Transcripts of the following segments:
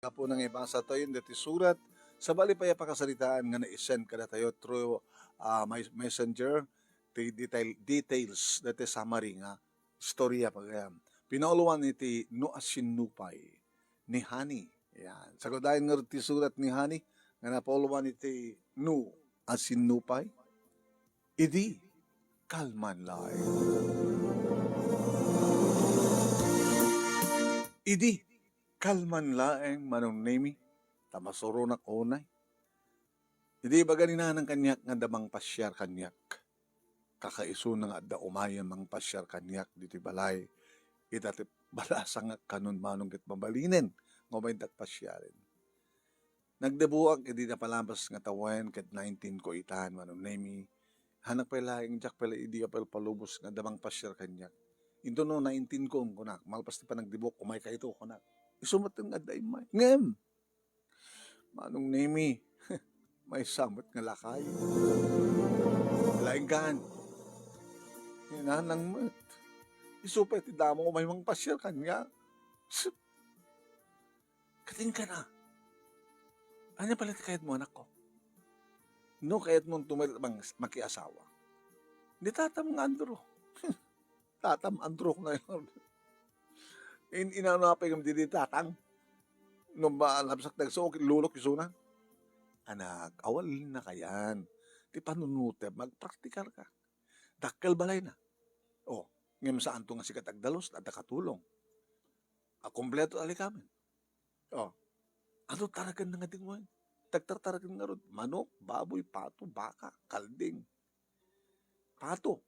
Po nang ibasa tayo dati surat sa bali pa pakasalitaan nga na-send kada tayo through my messenger ti details dati summary nga istorya pagayam. Pinauluan iti no asinupay ni Hani. Yan. Sagodayan nga ti surat ni Hani nga napauluan iti no asinupay idi kalman lai. Idi kalman laeng manong nemi, tamasuro na konay. Hindi ba ganina ng kanyak nga damang pasyar kanyak? Kakaiso na nga da umayan mang pasyar kanyak dito balay. Itati balasa nga kanon manong kit mabalinin, ngumay dak pasyarin. Nagdebuak, hindi na palabas nga tawen kat 19 ko itahan manong nemi. Hanak pa laing jak pala idi apel palubos nga damang pasyar kanyak. Ito no 19 ko kunak, malpas ti pa nagdebuk, umay ka ito kunak. Isumat nga day may. Ngem! Manong nemi, may samot nga lakay. Lainggan. Hinanang mat. Isupay ti damo ko may mga pasyal kanya. Kating ka na. Ano pala ti kayat mo anak ko? No kayat mong tumalit bang makiasawa. Di tatam nga andro. Tatam andro ko ngayon. Inanapay kami di tatang. Nung ba labsak nagsuok, lulok isuna. Anak, awalin na kayan. Di panunute, magpraktikal ka. Dakkel balay na. O, ngayon saan to nga si katagdalos at nakatulong. Kompleto ali kami. O, ano taragan na nga din mo? Tagtartaragan nga ron. Manok, baboy, pato, baka, kalding. Pato.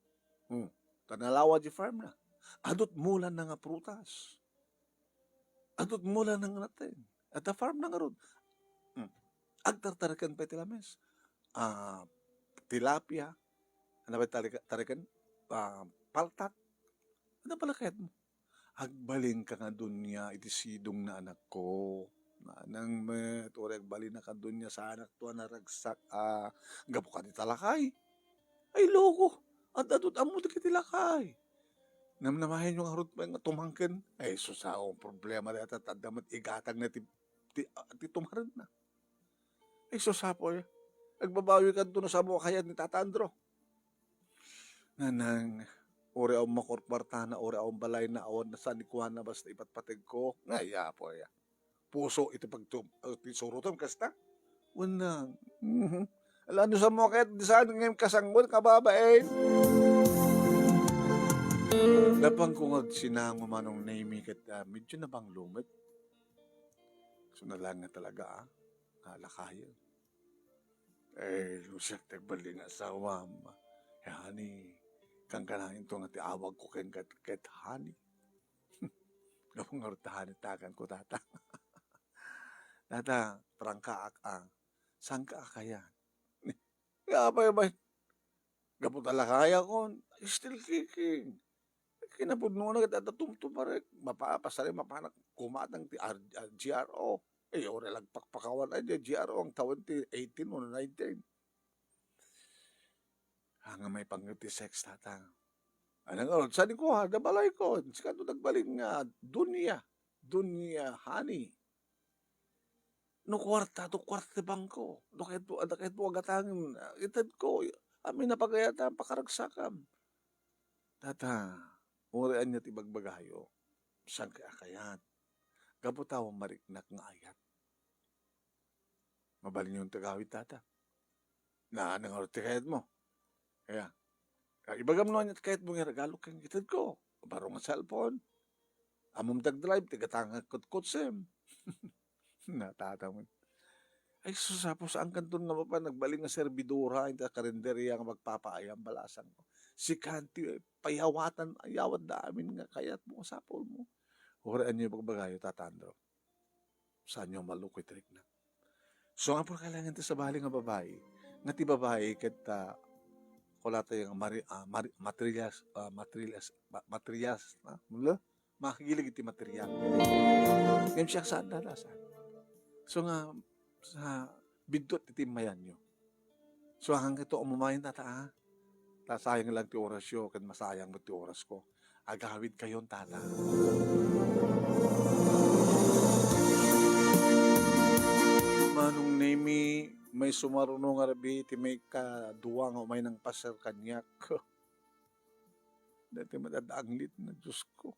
Tanalawa di farm na. Adot mulan na nga prutas. Adot mulan na nga natin. At the farm na nga ron. Agtartarakan pa tilames. Tilapia. Ano ba tarikan? Paltat. Ano pala kahit mo? Agbalin ka nga dun niya, iti sidong na anak ko. Nang met, o agbalin na ka dun niya sa anak to, naragsak, gapo ka ni talakay. Ay, loko. At adot amo di kitilakay. Namnamahin yung harot pa nga tumangkin. Ay, susao, problema na at damat igatag na ti tumaran na. Ay, susapo ya. Agbabawi ka doon sa mga kaya ni Tata Andro. Nanang, ori ang makorkwarta na, ori ang balay na awan na sa nikuhan na basta ipatpatig ko. Ngaya po ya. Puso ito pagsurutom kasta. Wanang. Alam nyo sa mga kaya di saan ngayon kasanggon kababae. Lapang ko nga sinango manong name kat medyo na bang lumit. So na lang nga talaga lakayan. Lusak tagbali nga asawa. Hani, kang kanahin to nga tiawag ko ken ket hani. Gapong nga rutahan takan ko tata. Tata, prangka saan ka akayan? Nga ba? Gapong talakaya ko, still kicking. Kinapudno na kita tumtumarek. Mapapasari mapanak kumatang ti GRO. Ore lang pakpakawan ay GRO ang taon ti 18 o 19. Hanga may pangiti sex tatang. Anong oron? Saan ko ha? Dabalay ko. Sika to nagbalik nga. Dunya, honey. No kwarta bangko. No kahit po agatangin. Itad ko. Amin na pagayata pakaragsakam. Tata, urian niya tibagbagayo. Saan kaya kayat? Kaputaw mariknak nga ayat. Mabalin yung tagawit tata. Na anong oron tikayat mo? Kaya, ibagam no niya kahit mong regalo kang kitad ko. Baro nga cellphone. Amom tag-drive, tigatanga kutsem. Natatamon. Ay, susapo saan kanton na pa nagbaling nga servidora, hindi karinderya nga magpapaayam balasan ko. Si Kanti, payawatan, ayawat daamin nga, kaya't mo sapol mo. Horaan niyo pagbagayo, tatandro. Saan niyo malukoy trik na. So, nga po kailangan sa bali nga babae. Nga ti babae, kita, kulata yung materials, makigilig iti material. Ngayon siya saan dalasan. So nga, sa bidot iti mayan nyo. So hanggang ito umumayin tata, sayang lang ti oras yo, kan masayang mo ti oras ko. Agawid kayon tata. may sumarunong nga rabi, iti may kaduwa nga umay ng pasar kanyak. Dati madadaaglit na, Diyos ko.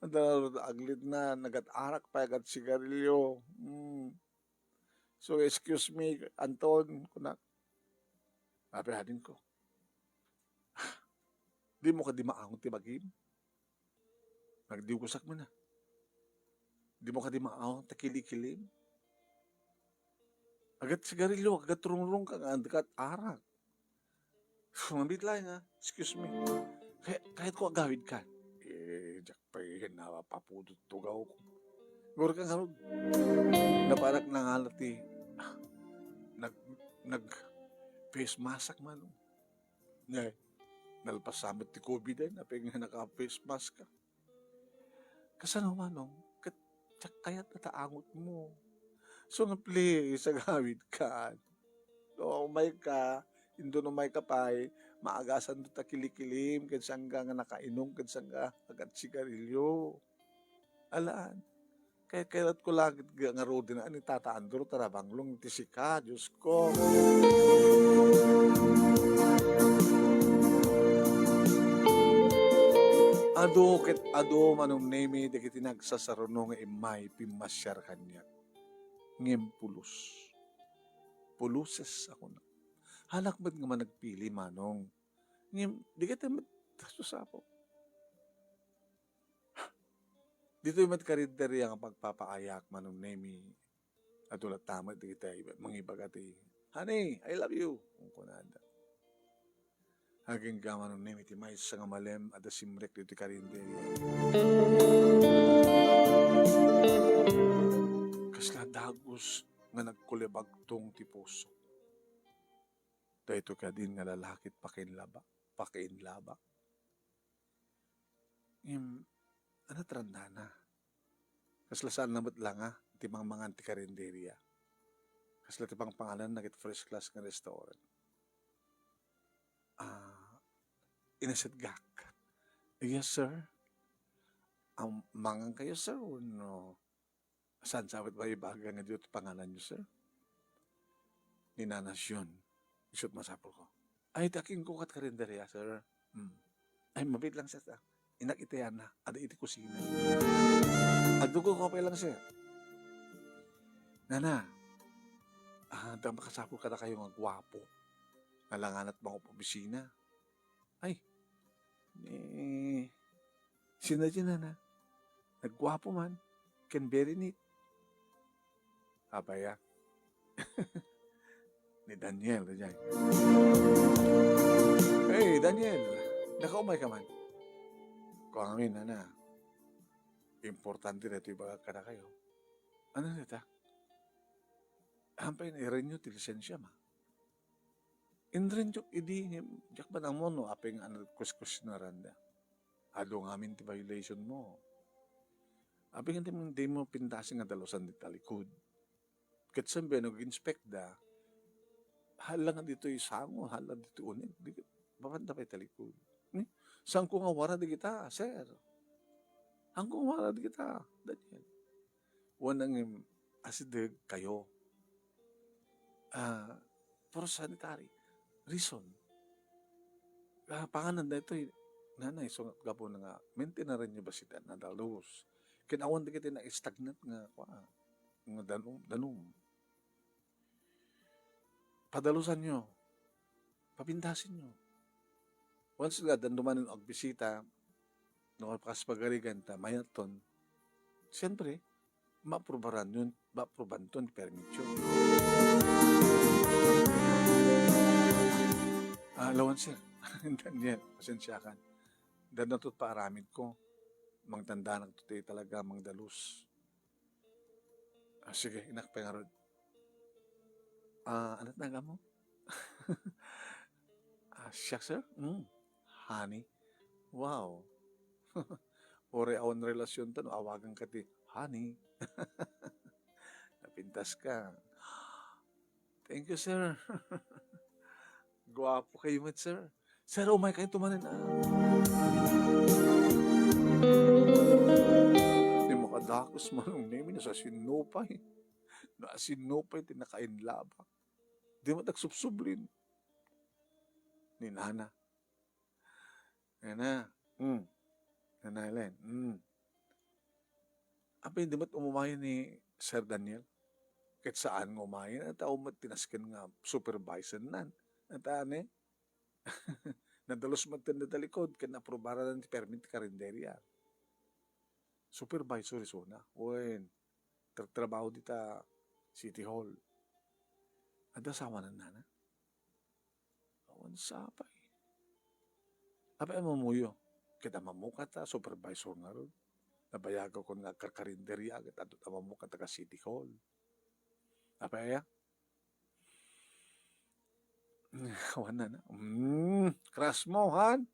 Madadaaglit na, nagat-arak pa, agat sigarilyo. So, excuse me, Anton, kunak. Apihadin ko. Di mo ka di maangon ti bagim. Nagdiugusak mo na. Di mo ka di maangon, takili-kilim. Agat sigarilyo, agat rungrung ka, agat arak. Sumambit lang nga, excuse me. Kahit ko agawid ka. Diyak pa yun, napapudot tugaw ko. Gura ka nga ron. Naparak nangalat nag-face mask man. Ngay, nalpasamit ti COVID ay, napay nga naka-face mask ka. Kasano manong, kaya't nataangot mo. So nga please, agawid ka. So, umay ka, indo umay ka pa'y, maagasan do ta kilikilim, kansang nga nakainom, kansang nga agad sigarilyo. Alaan. Kaya ko lagit nga rodin na, ani Tata Andro, tarabanglong, tisika, Diyos ko. Ado manong nemi, di kiti nagsasarunong imay, pimasyar kanyak. Ngem pulos. Puluses ako na. Halak ba't nga man nagpili, manong? Ngem, di kita matasusapok. Dito yung matkarinderya ang pagpapaayak manong nemi. At ulat tama, di kita mangibaga ti, honey, I love you. Kung kunada. Haging ka manong nemi, ti may sa nga malem, at simrek dito karinderya. Kasla dagos nga nagkulibag tong ti puso. Dahito ka din nga lalakit pakinlaba. Ano tranda na? Kasla saan namat lang ti mga ti karinderya. Kasla ti pang pangalan na first class nga restaurant. Inasadgak. Yes, sir. Mangang kayo, sir, o no? Saan sabit ba ibaga nga dito pangalan niyo, sir? Ninanasyon. Isot masapol ko. Ay, taking ko kat karinderya, sir. Ay, mabit lang, sir. Inakitayan na. Ada iti kusina. Agdugo ko pa lang, sir. Nana, hanggang makasapol ka na kayo ng gwapo. Nalanganat mga opisina. Ay, sinadya na. Nagwapo man. Can very neat. Abaya. Ni Daniel. Hey, Daniel. Nakaumay ka man. Kung amin, importante na ito ibaga ka na kayo. Ano na ito? Hampay na i-renew ti lisensya ma. Inrenjok idi, jak ba nang mo, no? Apeng kuskus na randa. Ado nga amin ti violation mo. Apeng hindi mo pintasin nga dalosan di talikod. Katsambi, nag-inspect da, hala nga dito isango, hala dito unig, babanda pa talikod. Saan ko nga wara di kita, sir? Ang ko wara di kita, Daniel. Wanang asidig kayo. For sanitary reason. Panganan na ito, nanay, so gapo na nga, maintain na rin niyo ba sila na dalos? Kinawan di kita na stagnant nga danom. Padalusan nyo. Papindasin nyo. Once nga, danduman ng bisita, nakapas pagarigan ta, mayaton, siyempre, maaprobaran yun, maaproban to, permit yun. Lawan sir, Daniel, pasensyakan. Dan na ito't paaramid ko. Mang tanda ng tuti talaga, mang dalus. Sige, inakpengarod. Anat na mo? Siya, sir? Honey? Wow. Ore awan relasyon to, no? Awagan ka ti, honey. Napintas ka. Thank you, sir. Guwapo kayo mat, sir. Sir, umay kayo tumanin. Di makadakos manong nemi na sa sinupay. No asinupay ti nakainlaba. Di mo tagsubsublin. Ni nana. Nana. Nanailan. Apay di mo't umumayan ni Sir Daniel. Kahit saan nga umayan. At ako mo't tinaskin nga supervisor nan. At ane. Nadalos mo't tinadalikod. Kaya naprobara ng permit karinderya. Supervisor iso na. Uwen. Trabaho dita City Hall. At asawa ng nana. Awan sapay. Apay mamuyo. Kita mamuka ta. Supervisor nga ron. Nabayaga ko nga karkarinderya agad at mamuka ta ka City Hall. Apay ya? Awan na na. Crush mo, han?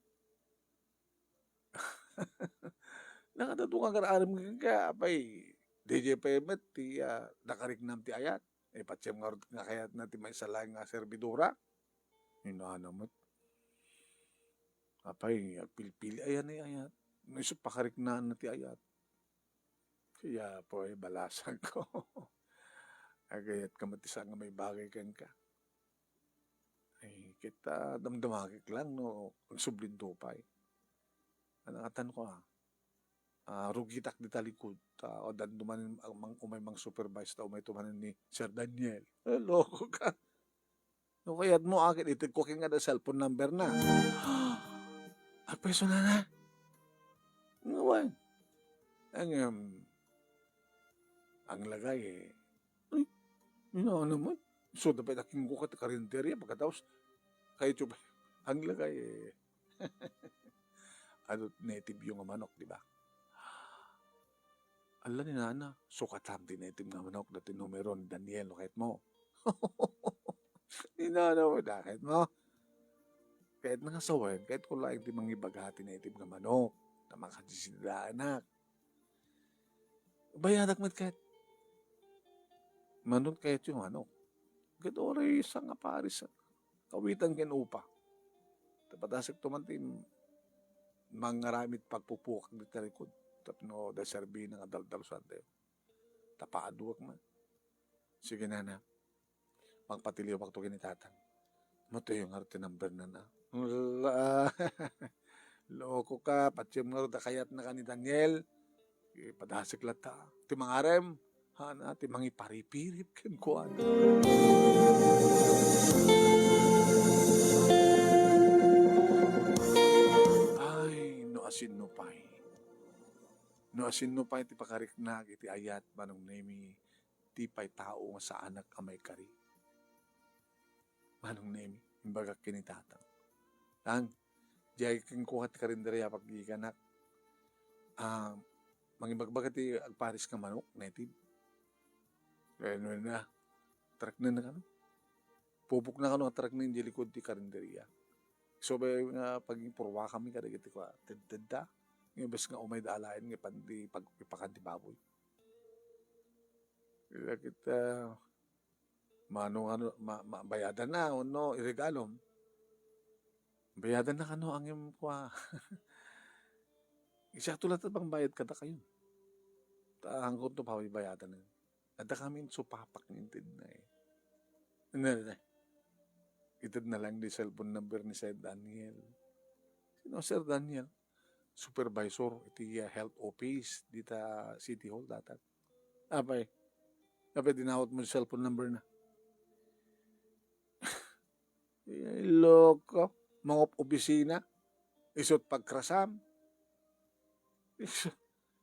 Nakatatungan ka aram ka, apay. DJ Pemet, ti nakarignam ti ayat. Patsem nga kayat na ti may salay nga servidora. Hinahanamot. Apay, pilpili ayan ay ayat. Naisip pakariknaan na ti ayat. Kaya po ay balasan ko. Agayat ka matisa nga may bagay kan ka. Ay, kita damdamagik lang, no? Magsublindo pa eh. Anakatan ko rugitak di talikod. O dan dumanin umay mang supervise ta umay tumanin ni Sir Daniel. Loko ka. No kayat mo akit itig ko nga da cellphone number na. Peso na na. Ngawan. Ang lagay eh. Ay, naman. So, dapat aking ko karinderya pagkatapos kayo chupa. Ang lagay eh. Ano, native yung manok, di ba? Ala ni nana, sukatam din native nga manok dati numero ni Daniel, kahit mo. Ni nana mo, kahit mo. Kahit nangasawain, kahit ko lang di mangibagati native nga manok, na makadisila anak. Bayadak mat kahit. Manok kahit yung manok. Kahit oray isang aparis, kawitan kinupa. Tapatasik tumantin, mangaramit pagpupukak di talikod. Tapno da serbi ng adal-dalusan tayo. Tapaaduak man. Sige nana, pagpatiliw pagto kinitatan. Mato yung arte number na na. Loko ka, patsim nga da kayat na ka ni Daniel. Padasik lata. Timangarem, hana, timangi paripirip ken kuan. Ay, no asin no pay. No asin no pay ti pakariknag iti ayat manong nemi ti pay tao nga sa anak amay kari. Manong nemi, imbaga kinitatang. Tang, jay king kuhat karinderya pagdikanak. Mangibagbaga ti agparis ka manok, native. Kaya na, trak na kano. Pupuk na kano, trak na yung jilikod ti karinderya. So, nga paging purwa kami kada giti ko, tedda. Nga bes nga umay daalain nga pandi pagpipakan ti baboy. Kaya kita, bayadan na, no, iregalom. Bayadan na kano ang yung kwa. Isa tulad at bang bayad kada kayo. Hanggang ito pa bayadan na. Ada kami supapak nintid na eh. Itid na lang di cellphone number ni Sir Daniel. Sino Sir Daniel? Supervisor, iti health office dita City Hall datat. Apay dinawat mo cellphone number na. Loko. Mga opisina. Isot pagkrasam.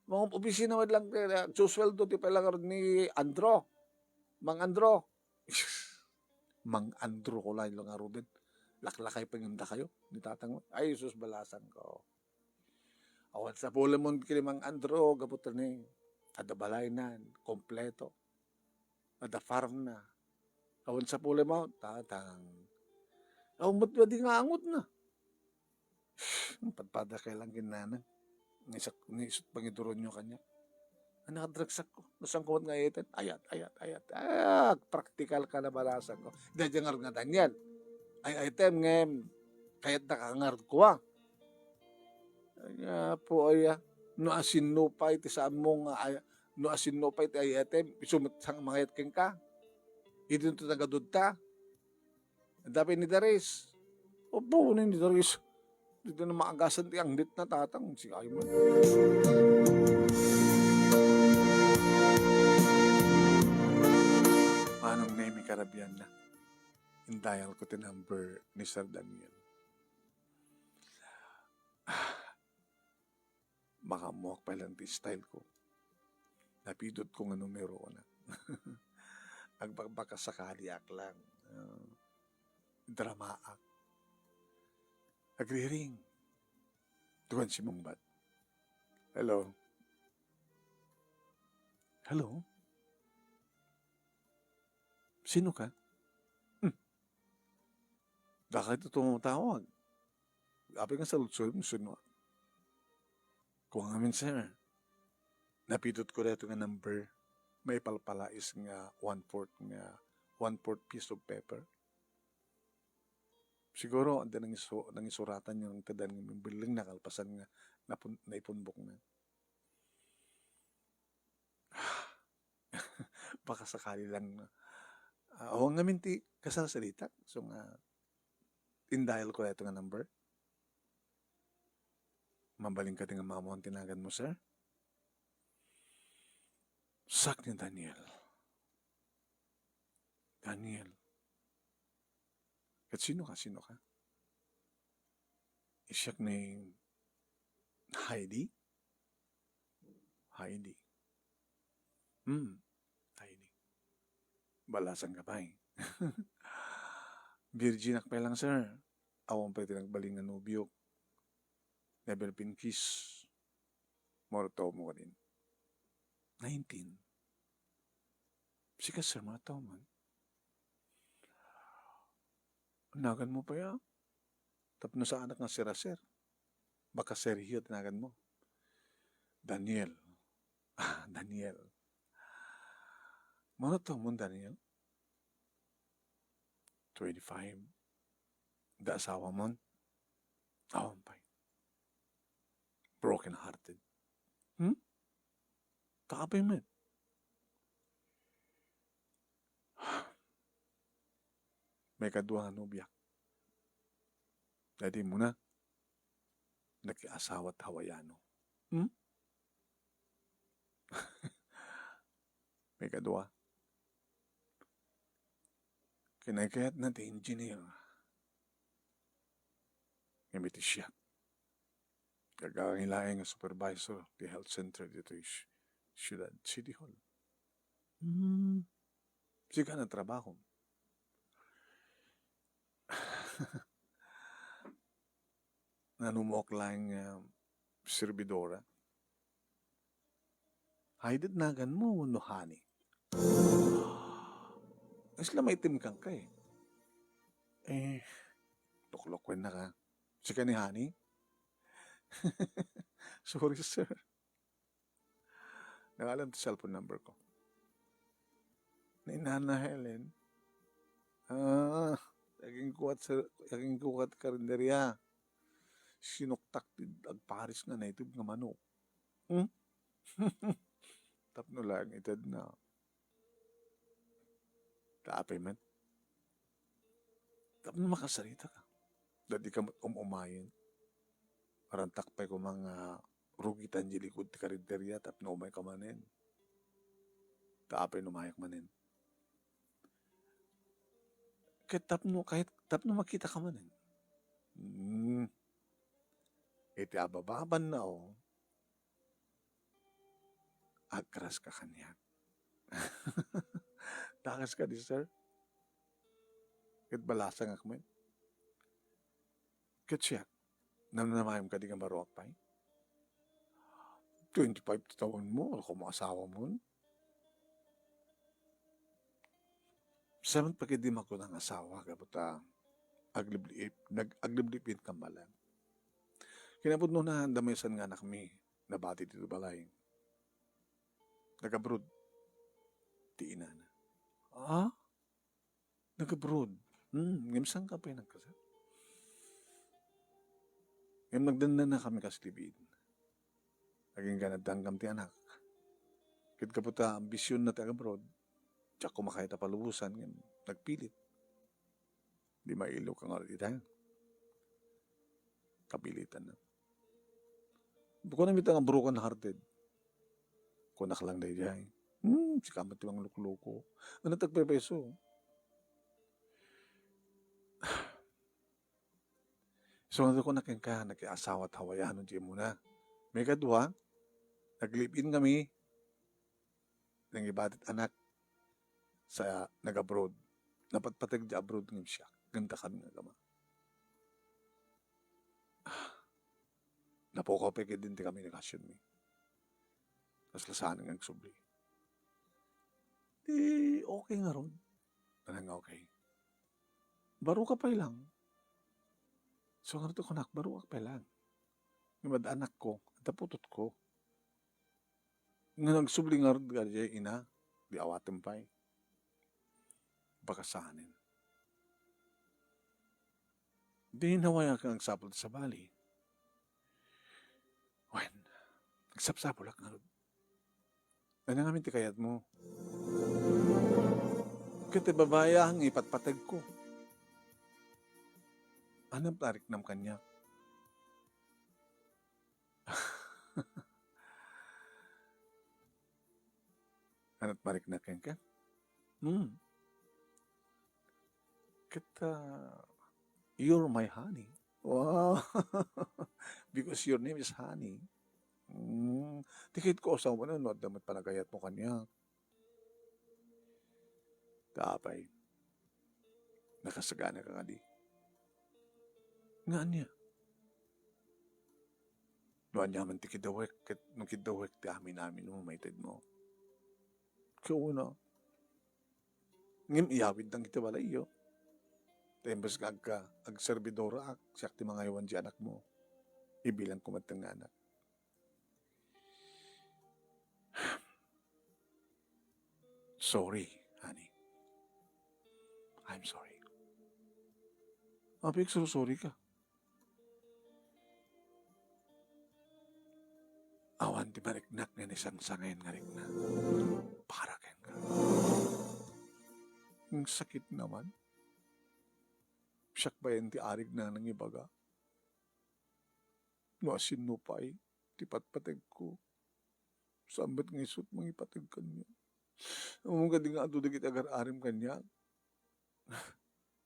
Mga opisina mo lang. Susweldo ti palang ni Andro. Mang Andro. Mang Andro ko lang yung araw din. Laklakay pa yung kayo. Nitatang mo. Ay, sus balasan ko. Awan sa pula mo kini Mang Andro. Gabutan ni. Ada balay na. Kompleto. Ada farm na. Awan sa pula mo. Tatang. Awan ba't ba di nga angot na? Padpada kailang ginana. Nisot pangiduron nyo kanya. Nakadragsak ko. Nasang kumat nga itin. Ayat. Practical ka na balasan ko. Dadyangar nga Daniel. Ay item ngem. Kaya't nakangar ko Ay po no asin no pa iti saan mo nga No asin no pa iti ayatem, isumat sang mga yatkeng ka. Ito ito tagadod ta. Dapat ni Daris. Opo, ni Daris. Dito na maagasan ti ang dit na tatang. Si Ayman. Manong Nemi Karabian na. Indayal ko ti number ni Sir Daniel. Makamuak pa lang ti style ko. Napidot ko nga numero na. Agbaka sakali ak lang. Drama ak. Agri-ring. Tuwan si Mungbat. Hello? Hello? Sino ka? Bakit ito tumatawag? Apay nga sa lutsol mo, sino? Kung amin, sir. Napidot ko rin ito nga number. May palpalais nga 1/4 nga 1/4 piece of paper. Siguro, anda nang isuratan yung tadan ng bilang nakalpasan nga naipunbok na. Baka sakali lang na. Oo nga minti kasasalita. So nga, in-dial ko ito nga number. Mabaling ka nga mamo ang tinagan mo, sir. Sak ni Daniel. Daniel. Kat sino ka? Sino ka? Isyak ni Heidi? Heidi. Heidi. Balasan ka pa eh. Virgin akpay lang, sir. Awang pa tinagbaling nga nubyok. Never been kiss. Morto mo ka din. 19. Sikas, sir, mga tao man. Tinagan mo pa ya. Tapos sa anak nga si Raser. Baka Sergio tinagan mo. Daniel. Daniel. Mga tao mo, Daniel. 25. Da asawa mo. Awan pa. Broken hearted. Kakapay mo. May kadwa nga nubyak. Dadi mo na. Nag-asawa at Hawaiano. May kadwa. Kinakayat na di engineer. Ngimiti siya. Kagahilaing nga supervisor di health center dito is Ciudad City Hall. Siya na trabaho. Nanumok lang servidora. Haidit nagan mo, no honey. Isla may itim kang ka eh. Tuklok na ka. Sika ni honey? Sorry, sir. Nakalam ti cellphone number ko. Ni Nana Helen. Naging kukat karinderya. Sinuktak ti agparis nga na itib nga manok. Tapno lang itad na. Kaapay man. Tapno makasarita ka. Dadi ka umayin. Parang takpay ko mga rugitan di likod ti karinderya tapno umay ka manin. Kaapay numayak manin. Kahit tapno makita ka manin. Iti abababan na o. Agras ka kanyak. Takas ka di, sir. Kahit balasang akmen. Kahit siya. Nananamayam ka di nga maruak pa 25 taon mo. Ako mga asawa mo. 7 pakidim ako ng asawa. Kaputa agliblipin kambalan. Kinapod no na damayasan nga anak mi. Nabati dito balay. Nag-abroad. Ti ina na. Nag-abroad. Ngimsang ka pa yung nagkasal. Ngim nagdanda na kami kaslibid. Naging ganad danggam ti anak. Kit kaputa ambisyon na taga abroad, tsak kumakaya ta palubusan, nagpilit. Di mailo ka nga rin tayo. Kapilitan na. Bukan na mitang broken hearted. Kunak lang day jay. Sikamat yung lukloko. Ano tagpepeso? So, ano ko nakin ka, nakiasawa at hawayan ng muna. May kadwa, nag-live-in kami ng iba't anak sa nag-abroad. Napatpatag di abroad ng siya. Ganda kami nga gama. Napokopeke din kami nag-asyon mi. Tapos lasanin ang subli. Di okay nga ron. Anong okay? Baro ka pa lang. So nga ito konak, baro ka pa lang. Ngimad anak ko, taputot ko. Nga nagsubli nga ron ka ina, di awatin pa eh. Bakasanin. Di nawaya kang sapot sa bali. Wen, nagsapsapulak nga ron. Ano namin tikayat mo? Kaya babaya ang ipatpatag ko. Anong tarik ng kanya? Anong tarik na kanya? Kita, you're my honey. Wow. Because your name is honey. Tikit ko sa mo na, no, damat panagayat mo kanya. Kaapay. Nakasagana ka nga di. Nga niya. Noan niya man tikidawek, nung kidawek ti amin namin mo, may tid mo. Kauna. Ngim iyawid ng kita wala iyo. Tembas ka ag servidora ak, siyak ti mga iwan di anak mo. Ibilang kumatang anak. Sorry, honey. I'm sorry. Apik, sorry ka. Awan ti mariknak nga isang sangayin nga rin na. Para kayo ka. Ang sakit naman. Siyak ba yan ti arig na nang ibaga? No asin no pa'y, ti patpatag ko. Sambat ng isot mga ipatag kanya. Ang mga di nga ato dagit agar-arim kanya.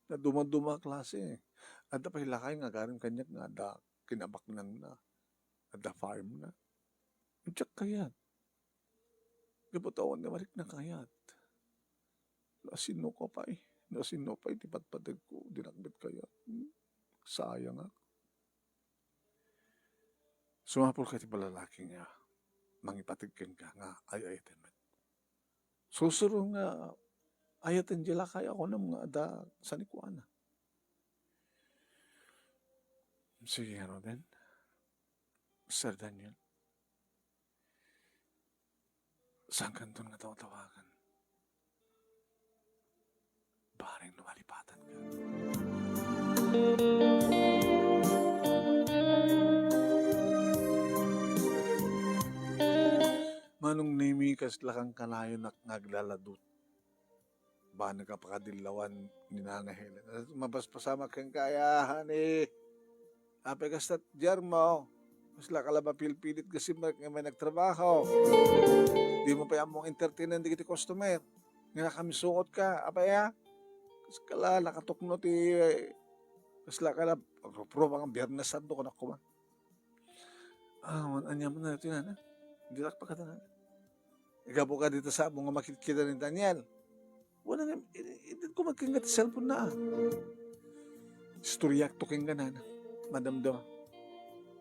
Na duma-duma klase. At pa hilakay nga agar-arim kanya nga da kinabak nang na. At da farm na. Tsak kayat. Kapatawan nga marik na kayat. Nasin no ka pa eh. Nasin no pa eh. Tipatpatag ko. Dinakbit kayat. Sayang nga. Sumapol ka ti palalaki nga. Mangipatigkan ka nga ay-ayatin mo. Susuro nga ayatin dila kaya ako ng mga ada sa Nikuana. Sige nga din. Sir Daniel. Saan kanton nga tawagan? Baring lumalipatan ka. Manong nimi kas lakang kanayon na naglaladot. Ba nagkapakadilawan ni Nana Helen. Mabas pasama kang kayahan eh. Ape kastat Jarmo. Mas lakalaba pilpilit kasi may nagtrabaho. Di mo pa yung entertainer di kiti customer. Nga na kami suot ka. Apaya. Kasi kala nakatukno ti. Kasi lakala. Pagpro ang biyernes santo ko na kuman. Anya mo na ito na. Hindi lang pagkatanan. Ikaw po ka dito sa mga makikita ni Daniel. Wala nga, hindi ko magkingat sa cellphone na. Istoryak to king ganan. Madamdam.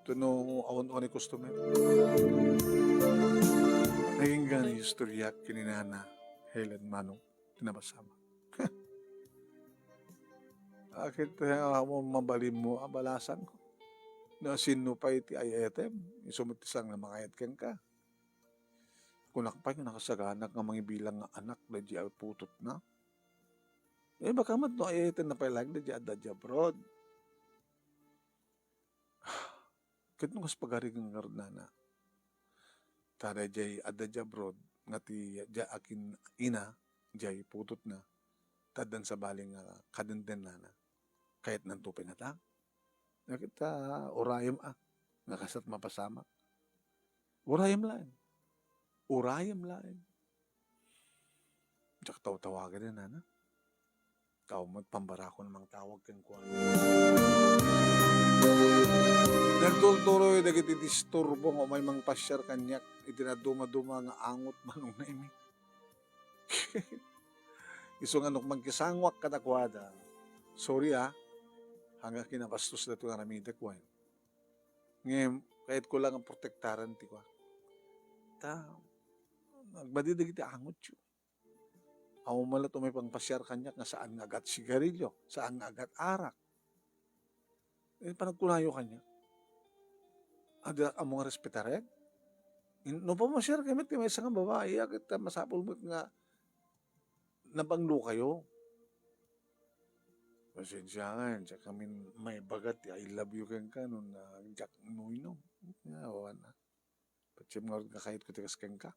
Ito no awan-awan ni customer. Naging gani istoryak kininana Helen Manong tinabasama. Akit mo mabalin mo abalasan ko. Na sino pa iti ayatem. Isumutisang na makayat ken ka. Kunak pa yung nakasaganak ng mga bilang nga anak na di putot na. Eh baka mat no ayatem na palag na di adadya abroad. Kat nung kas pagarig ng ngarnana. Tara di adadya abroad. nga ti akin ina jay putot na tadan sa baling kadenden na kahit nantupin na ta. Nakita urayam nga kasat mapasama. Urayam lain. Urayam lain. Diyak tawagan din na. Tao mo pambarako namang tawag kang kuwan. Nagtultuloy dagiti disturbo nga may mang pasyar kanyak itinaduma-duma nga angot manong naimi. Iso nga nuk magkisangwak katakwada. Sorry hanggang kinabastos na ito nga namita ko. Ngayon, kahit ko lang ang protektaran ti ko. Nagbadidag iti angot yun. Ako malat may pangpasyar kanyak nga saan nga agat sigarilyo, saan nga agat arak. Panagkunayo kanya. Ada ang mga respetaren. No pa mo share kamit may isang babae, agad masapol mo nga nabanglo kayo. Pasensya nga, siya kami may bagat, I love you kang ka, nung Jack Nuinom. Yawa na. Patsi mga rin kakahit ko tikas kang ka.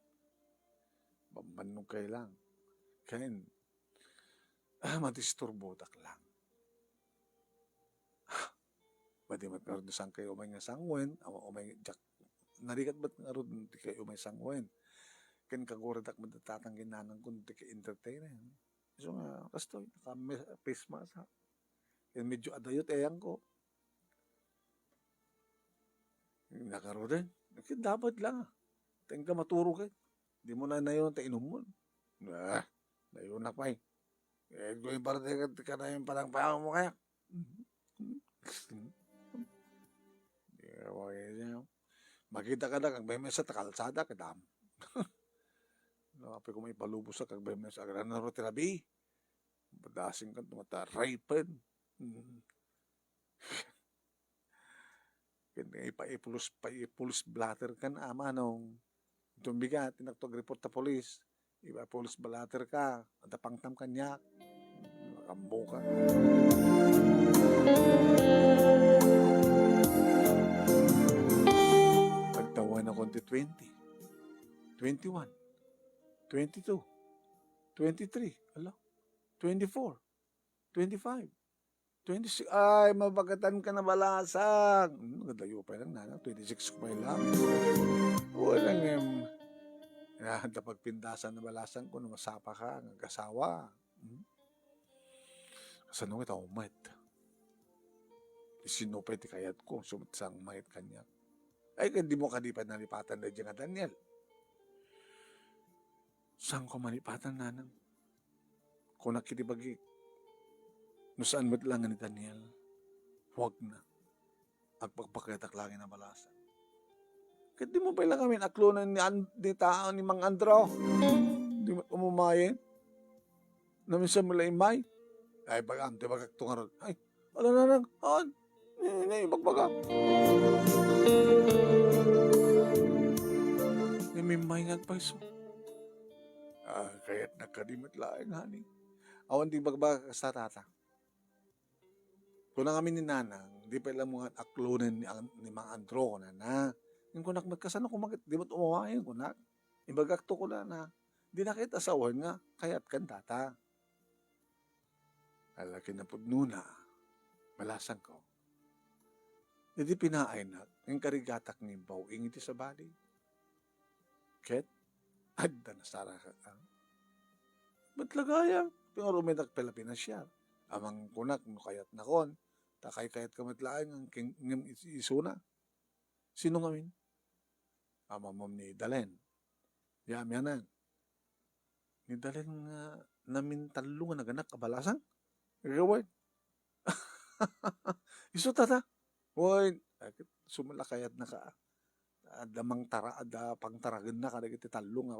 Bambanong kayo lang. Kain, matisturbotak lang. Badi matnardusan kayo umay nga sangwen, umay Jack, narikat ba't nga rin di kayo umay sangwen? Ken kaguradak madatatang ginanang kung di kayo entertainer. So nga, kastoy, naka-face mask ha. Ken medyo adayot eyang ko. Nakaro din. Dapat lang Teng ka maturo kayo. Di mo na yun, inom mo. Nayon na pa eh. Kung yung parte ka na yung parang pao mo kaya. Makita ka na kag may sa takalsada ka dam. Napay ko may palubos sa kag may sa agran na tirabi. Badasing ka tumata rapen. Kaya ipa-ipulus blatter ka na manong. Itong bigat, tinagtog report ta polis. Ipa-pulus blatter ka. At pangtam kanya. Makambo ka. Pagtawan ako 20, 21, 22, 23, 24, 25, 26, ay, mabagatan ka na balasang. Nagadayo pa lang na, 26 ko pa lang. Walang, pagpindasan na balasang ko, masapa ka, nag-asawa. Kasanong ito, umat. Sinupay ti kayat ko, sumatsang mayat kanya. Ay, hindi mo kadipan nalipatan na dyan nga Daniel. Saan ko malipatan nanang? Kung nakitibagi, no saan mo't lang ni Daniel, huwag na. Agpagpakitak langin na balasan. Kahit di mo pa ilang kami naklunan ni tao ni Mang Andro. Di mo umumayin. Naminsan mo lang imay. Ay, bagam, di bagak tungarod. Ay, wala na lang. Hindi, bagbaga. May ngagpaiso. Kaya't nagkadimot laing, honey. Awan di bagbaga sa tata. Kung na kami ni Nanang, di pa ilang mga aklunan ni Mang Andro ko na. Yung kunak magkasano kumakit, di ba't umuwain kunak? Ibagakto ko na. Di na kita asawan nga, kaya't kan tata. Alaki na pudnuna, malasang ko. Hindi pinaay na, yung karigatak ni Bawing iti sa bali. Ket, adda na sara ka. Ba't lagayang? Pero ruminak Pilipinas siya. Amang kunak, no kayat na kon, takay-kayat kamatlaan ang kingim isuna. Sino ngamin? Amamam ni Dalen. Yamyanan. Ni Dalen nga namin talungan na ganak kabalasang. Gawin. Iso tata. Woy, sumalakayat na ka. Damang pang taragan na kada iti talong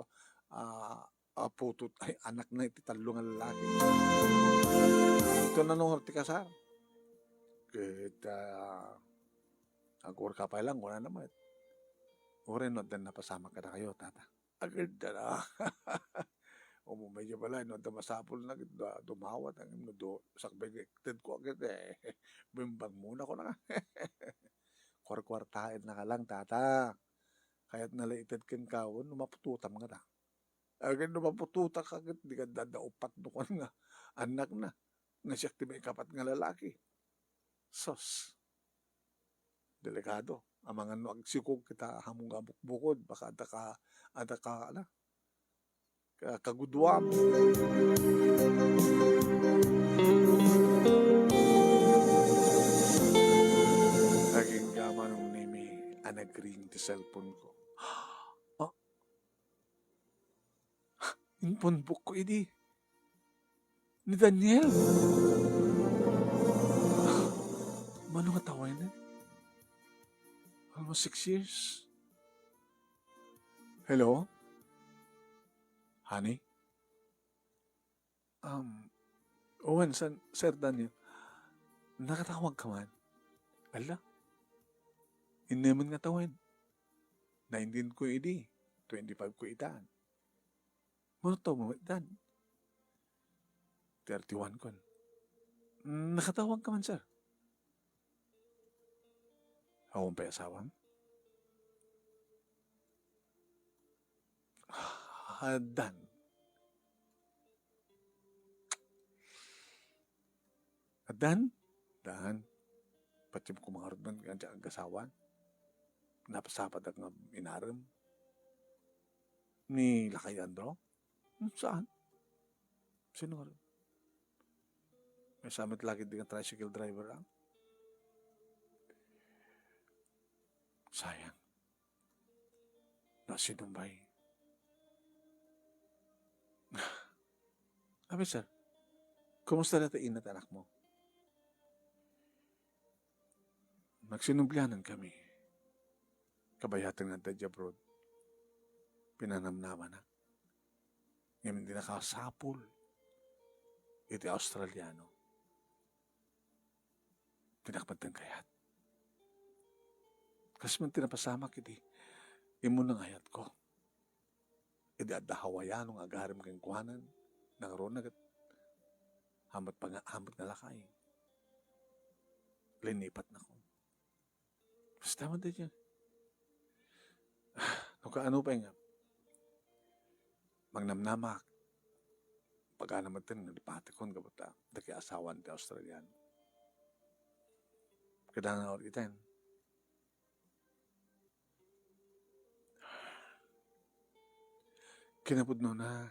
putut ay anak na iti talong ang lalaki. Ito na nung horti kasar. Kita agor ka pa lang, wala naman. Oren no, dan napasama ka na kayo, tata. Agad na. Medyo pala, no, masapol na, dumawat ang sakbay, ko agad bimbang muna ko na. Kwartahin na ka lang, tata. Kaya't nalaited ken kawon, mapututam nga ta. Agad na mapututa ka agad, di ka dadaupat no ka nga. Anak na, nga siya ti may kapat nga lalaki. Sos, delikado. Ang mga no agsikog kita hamong bukod, baka ada ka, ala, kagudwam. Naging gama nung nimi, anagring ti cellphone ko. Oh, yung phonebook ko ini, ni Daniel. Mano nga tawin na? Almost 6 years. Hello? Honey? Owen, Sir Daniel, nakatawag ka man? Ala? Inaman nga tawin. 19 ko ini, 25 ko itaan. Mano to mo itaan? 31 ko. Nakatawag ka man, sir? Ako pa asawang? Dan. Dan. Pati ko mga rin ang kasawan. Napasapat at nga inaram. Ni Lakay Andro? Saan? Sino nga rin? May samit lagi din ang tricycle driver ang. Sayang. Nasinumbay. Abi sir, kumusta na tain at anak mo? Nagsinumblianan kami. Kabayatan nga tayo abroad. Pinanamnaman na. Ngayon hindi nakasapul. Iti Australiano. Pinakpantang kayat. Kasi man tinapasamak iti imo nang ayat ko. Iti adda Hawaiianong agarim kang kuhanan. Nangaroon nagat. Hamat nga lakay. Linipat na ko. Basta man tayo dyan. Ano pa nga. Magnamnamak. Pagka naman tayo nalipati ko nga bata. Daki asawan ti Australian. Kadang na ulit itan. Kinapudno na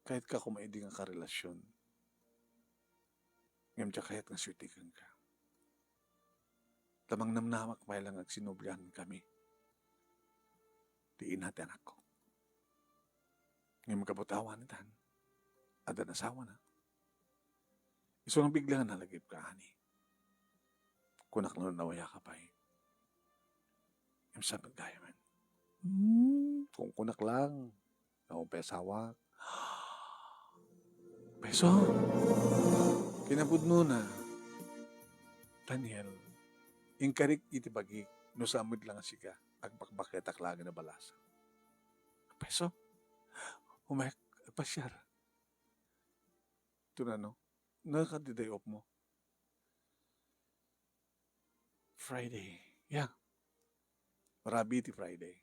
kahit ka kumaidi nga karelasyon. Ngam siya kahit nga sutikan ka. Tamang namnamak may lang agsinublihan kami. Diin natin ako. Ngam kabutawan itan. Ada nasawa na. Iso nang biglang nalagip ka, ani. Kunak na nawaya ka pa eh. Ngam sabi gaya man. Kung kunak lang. Ako pesawak. Peso. Kinapudno na. Daniel. Ingkarik iti bagi. No samid lang siya. Agpakbakit aklaga na balasa. Peso. Umayag. Pasyar. Ito na no. Nakadiday off mo. Friday. Yeah. Marabi iti Friday.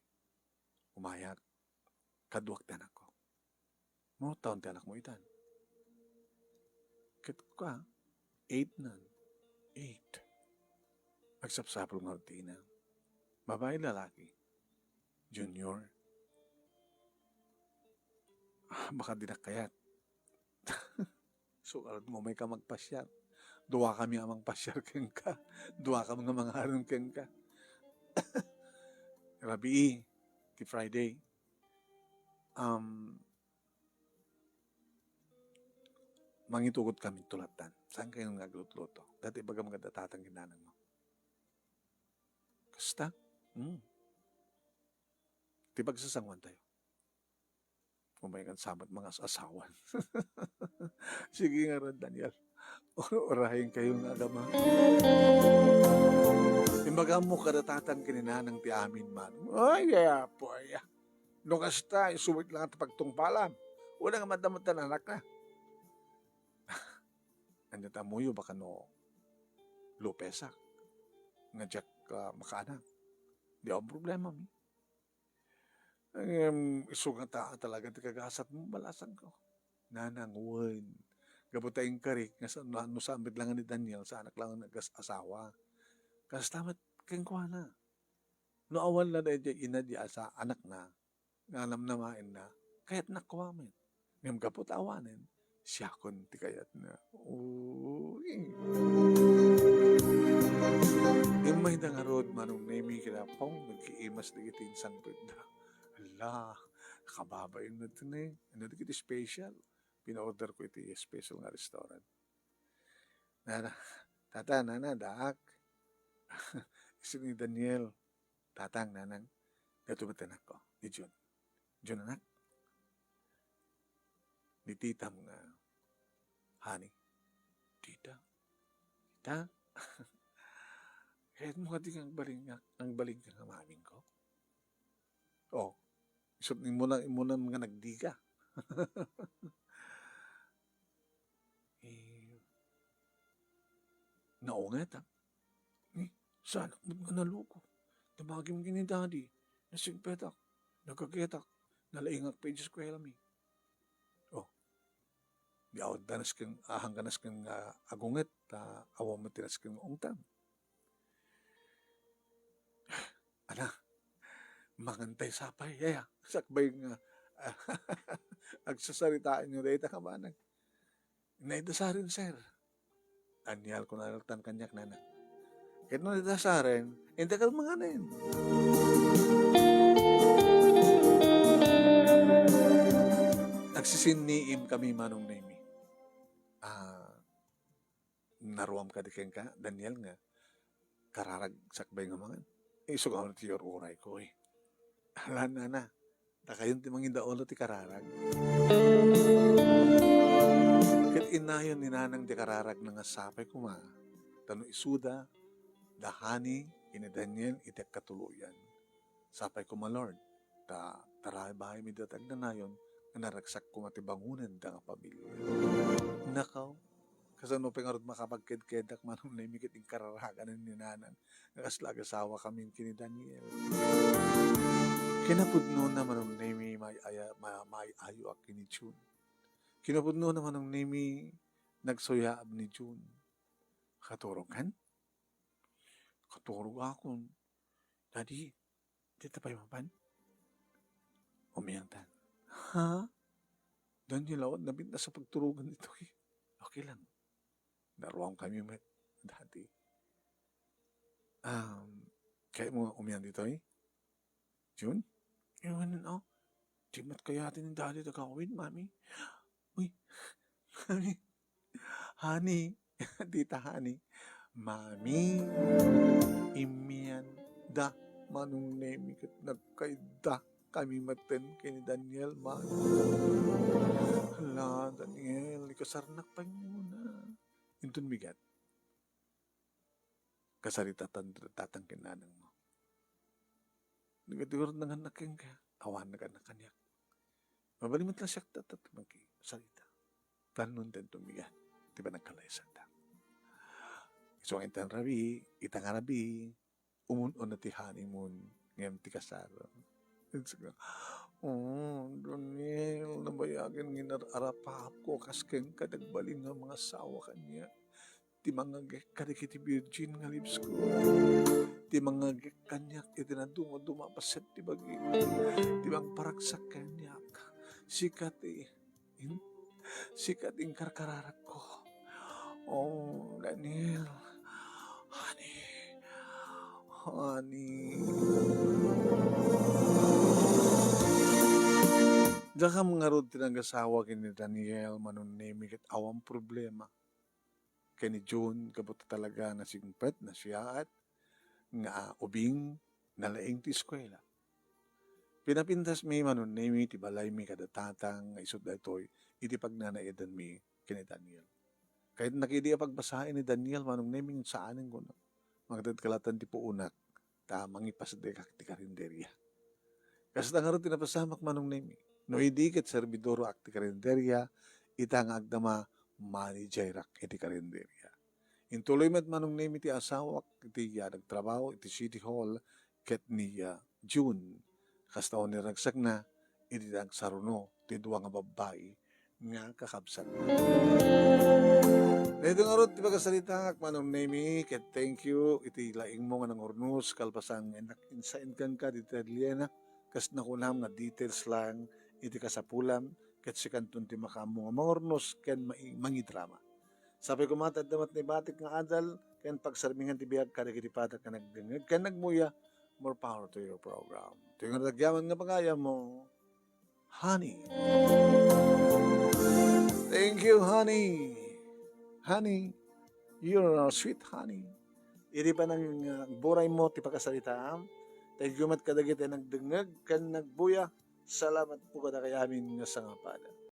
Umayag. Kaduak tanak ko. Mo taon tanak mo itan. Kit ko ka. 8 na. 8. Magsapsapol nga rutina. Babae lalaki. Junior. Baka dinakayat. So, alam mo may ka magpasyar. Duwa kami amang pasyar keng ka. Duwa kami nga mga haron keng ka. Rabi, ti Friday. Mangitugot kami tulatan. Saan kayo nagluto-luto? Dati baga mga datatang ginanan mo. Kasta? Di pagsasangwan tayo. Kumaingan samat mga asawan. Sige nga rin, Daniel. Orahin kayo nga agama. Imbaga mo kadatatang kininanang ti amin man. Ay, kaya po, ay. Nung kasta, isuwit lang at pagtungpalam. Wala nga madamutan anak na. Anya tamuyo baka no lupesak. Nga jak makaanak. Di ako problema mi. Isu nga taa talaga ti kagasat mo balasan ko. Nanang wen. Gabutayeng karik nga sa no sambit lang ni Daniel sa anak lang nag-asawa. Kas tamat keng kuana. No awan na dahil ina di asa anak na nga namnamain na kayat nakwamen. Ngam kapot awanen siya kon ti kayat na. Uy. Imay na nga rod manong nemi kina pong nagkiimas na gitin sang da. Ala, kababay na ito na eh. Ano na kiti special. Pina-order ko iti special nga restaurant. Na, tata, nana, daak. Isin ni Daniel, tatang, nanang, natubatan ako, ni Jun. Jun, anak. Ni tita mo nga, honey. Tita? Tita? Kahit mo kati ang baling ka maming ko. Oh, isot ni mo na mga nagdiga. Naunget ha. Sana mo nga naluko. Tabagin mo kini daddy. Nasigpetak. Nagkagetak. Nalaingak pa yung eskwela mi. Oh. Di awad danas kang ahang kanas kang agunget. Awam mo tinas kang ungtam. Ana. Mangantay sapay. Yaya. Sakbay nga. Agsasaritaan nyo dahil takabanag. Naidasarin sir. Anyal ko nalagtan kanyak nana. Kahit nung naidasarin, hindi ka mga na yun. Nagsisiniim kami manong nemi. Naruam ka di ka, Daniel nga, kararag sakbay nga mga. Iso ka ti yor uray ko eh. Hala na. Nakayon ti mangin daolo ti kararag. Kat inayon ni nanang di kararag na nga sapay ko ma. Tano isuda, dahani, ina Daniel, itek katuluyan. Sapay ko ma Lord. Taray bahay mi datag na nayon, nga naragsak ko matibangunan da nga pamilya. Nakaw, kasano pengarod makapagked-kedak manong naimikit yung kararagan ni nanang. Nakaslag-asawa kami kini Daniel. Kinapudno na manong naimi maayo ak kini June. Kinapudno na manong naimi nagsoyaab ni June. Katurog kan? Katurog akon. Daddy, dito pa yung mapan? Umiyangtan. Ha? Daniel, awad nabit na sa pagturugan nito eh. Okay lang. Naruang kami met. Daddy. Kaya mo umiyang dito eh? June? Ewan na oh. Timat kaya atin yung daddy tagawin, mami. Uy. Honey. Tita honey. Mami. Imian da. Manong nemi kat nagkaida. Kami maten kini Daniel man. Hala, Daniel. Ikasarnak pa muna. Intun bigat. Kasarita tatang kinanang mo. Nagatigur na nga naking ka. Awan na ka na kanyak. Mabalimat lang siya salita. Tanon din tumigan. Di ba nagkalaysan ta? So, ang itang rabi, itang arabi, umunon na ti honeymoon, ngayon ti kasaro. Daniel, nabayagin nginararapap ko kasken kadagbalin ng mga sawa kanya. Ti mga kadikiti virgin nga lips ko. Ti mga kanyak iti na dumapaset ti bagi. Ti mga paragsak kanyak. Sikat yung karkararak ko. Oh, Daniel. Honey. Diyan ka mga rod tinagasawa kini Daniel manunemi kat awang problema. Kini June kabuta talaga na singpet na siya at nga ubing nalaing ti eskwela. Pinapintas mi manunemi ti balay mi kadatatang isod da ito'y iti pagnanaidan mi kini Daniel. Kahit nakidi pagbasahin ni Daniel manunemi saanin ko na. Magdadkalatan ti puunak ta mangipas de ti karinderya. Kasi nga rin tinapasamak manunemi. No hindi ket servidoro ak ti karinderya itang agdama manager ak iti karinderya. Intuloy met manunemi ti asawak iti nagtrabaho iti City Hall ket ni June. Kasta ni ragsak na, iti nagsaruno, ti duwa nga babae, nga kakabsat. Dito nga ron, ti pagkasalita, manong name ket thank you, iti laing mo nga nang ornos, kalpasan insain kan ka, iti Liena, kas nakunam nga details lang, iti kasapulam, ket si kanton ti makamo nga mangornos, ken mangidrama. Sabi ko matad damat ni batik nga adal, ken pagsarmingan ti biyag kada kiti patak ka nagdengeg, ken nagmuya, more power to your program. Ito yung nagyaman nga pagaya mo, honey. Thank you, honey. Honey, you're a sweet honey. Iri pa nang buray mo, ti pagkasalita. Thank you mat kadagiti nagdengeg, ken nagbuya. Salamat po kada kayamin nga sangapada.